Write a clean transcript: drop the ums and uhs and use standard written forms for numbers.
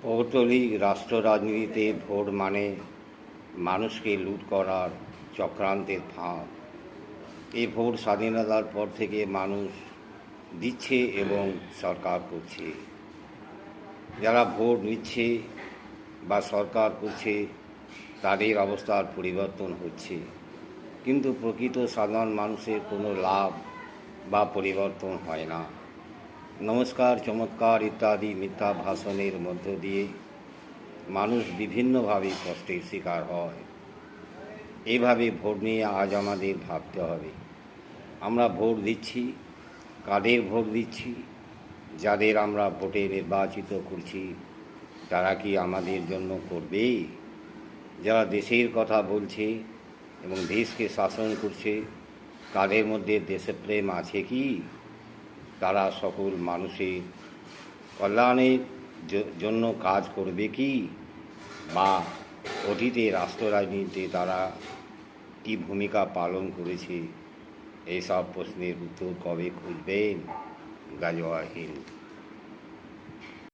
ভৌগোলিক রাষ্ট্র রাজনীতিতে ভোট মানে মানুষকে লুট করার চক্রান্তের ফাঁদ। এই ভোট স্বাধীনতার পর থেকে মানুষ দিচ্ছে এবং সরকার করছে। যারা ভোট নিচ্ছে বা সরকার করছে তাদের অবস্থার পরিবর্তন হচ্ছে, কিন্তু প্রকৃত সাধারণ মানুষের কোনো লাভ বা পরিবর্তন হয় না। নমস্কার, চমৎকার ইত্যাদি মিথ্যা ভাষণের মধ্য দিয়ে মানুষ বিভিন্নভাবে কষ্টের শিকার হয়। এইভাবে ভোট নিয়ে আজ আমাদের ভাবতে হবে। আমরা ভোট দিচ্ছি, কাদের ভোট দিচ্ছি? যাদের আমরা ভোটে নির্বাচিত করছি তারা কি আমাদের জন্য করবে? যারা দেশের কথা বলছে এবং দেশকে শাসন করছে তাদের মধ্যে দেশপ্রেম আছে কি? তারা সকল মানুষের কল্যাণের জন্য কাজ করবে কি? বা অতীতে রাষ্ট্র রাজনীতিতে তারা কী ভূমিকা পালন করেছে? এইসব প্রশ্নের উত্তর কবে খুঁজবেন? জয় হিন্দ।